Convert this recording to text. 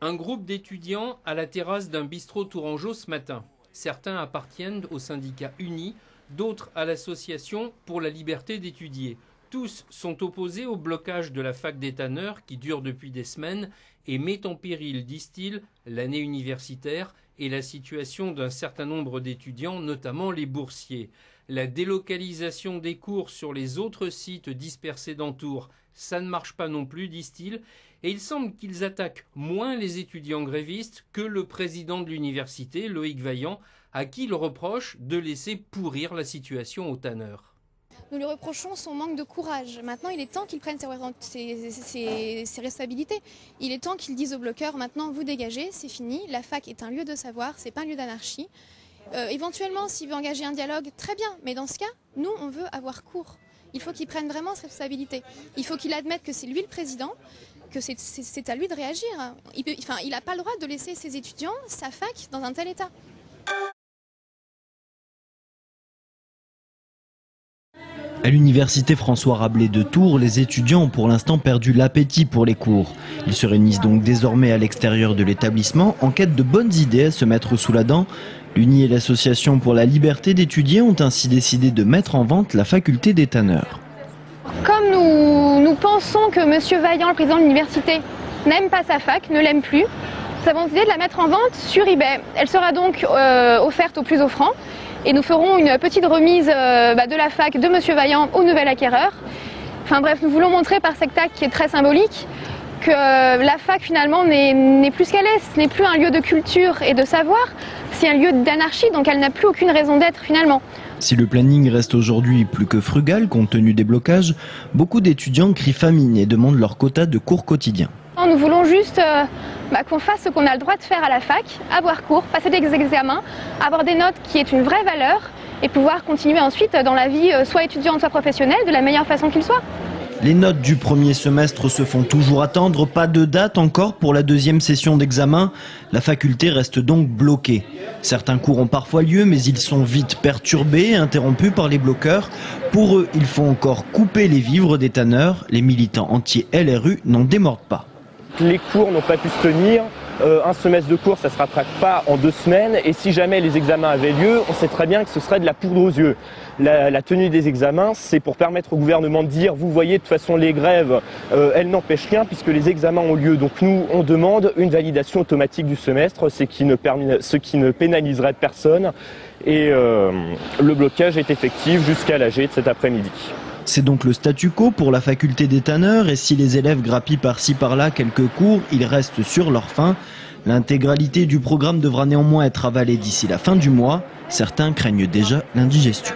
Un groupe d'étudiants à la terrasse d'un bistrot tourangeau ce matin. Certains appartiennent au syndicat Uni, d'autres à l'association pour la liberté d'étudier. Tous sont opposés au blocage de la fac des tanneurs qui dure depuis des semaines et met en péril, disent-ils, l'année universitaire et la situation d'un certain nombre d'étudiants, notamment les boursiers. La délocalisation des cours sur les autres sites dispersés dans Tours, ça ne marche pas non plus, disent-ils, et il semble qu'ils attaquent moins les étudiants grévistes que le président de l'université, Loïc Vaillant, à qui il reproche de laisser pourrir la situation aux tanneurs. Nous lui reprochons son manque de courage. Maintenant, il est temps qu'il prenne ses responsabilités. Il est temps qu'il dise aux bloqueurs, maintenant vous dégagez, c'est fini, la fac est un lieu de savoir, c'est pas un lieu d'anarchie. Éventuellement, s'il veut engager un dialogue, très bien, mais dans ce cas, nous, on veut avoir cours. Il faut qu'il prenne vraiment ses responsabilités. Il faut qu'il admette que c'est lui le président, que c'est à lui de réagir. Il n'a pas le droit de laisser ses étudiants, sa fac, dans un tel état. À l'université François Rabelais de Tours, les étudiants ont pour l'instant perdu l'appétit pour les cours. Ils se réunissent donc désormais à l'extérieur de l'établissement en quête de bonnes idées à se mettre sous la dent. L'Uni et l'Association pour la liberté d'étudier ont ainsi décidé de mettre en vente la faculté des tanneurs. Comme nous pensons que M. Vaillant, le président de l'université, n'aime pas sa fac, ne l'aime plus, nous avons décidé de la mettre en vente sur eBay. Elle sera donc offerte au plus offrant. Et nous ferons une petite remise de la fac de M. Vaillant au nouvel acquéreur. Enfin bref, nous voulons montrer par cet acte qui est très symbolique que la fac finalement n'est plus ce qu'elle est. Ce n'est plus un lieu de culture et de savoir, c'est un lieu d'anarchie, donc elle n'a plus aucune raison d'être finalement. Si le planning reste aujourd'hui plus que frugal compte tenu des blocages, beaucoup d'étudiants crient famine et demandent leur quota de cours quotidiens. Nous voulons juste qu'on fasse ce qu'on a le droit de faire à la fac, avoir cours, passer des examens, avoir des notes qui aient une vraie valeur et pouvoir continuer ensuite dans la vie soit étudiante soit professionnelle de la meilleure façon qu'il soit. Les notes du premier semestre se font toujours attendre, pas de date encore pour la deuxième session d'examen. La faculté reste donc bloquée. Certains cours ont parfois lieu, mais ils sont vite perturbés et interrompus par les bloqueurs. Pour eux, il faut encore couper les vivres des tanneurs. Les militants anti-LRU n'en démordent pas. Les cours n'ont pas pu se tenir. Un semestre de cours, ça ne se rattrape pas en 2 semaines. Et si jamais les examens avaient lieu, on sait très bien que ce serait de la poudre aux yeux. La tenue des examens, c'est pour permettre au gouvernement de dire, vous voyez, de toute façon, les grèves, elles n'empêchent rien puisque les examens ont lieu. Donc nous, on demande une validation automatique du semestre, ce qui ne pénaliserait personne. Et le blocage est effectif jusqu'à l'AG de cet après-midi. C'est donc le statu quo pour la faculté des tanneurs et si les élèves grappillent par-ci par-là quelques cours, ils restent sur leur faim. L'intégralité du programme devra néanmoins être avalée d'ici la fin du mois. Certains craignent déjà l'indigestion.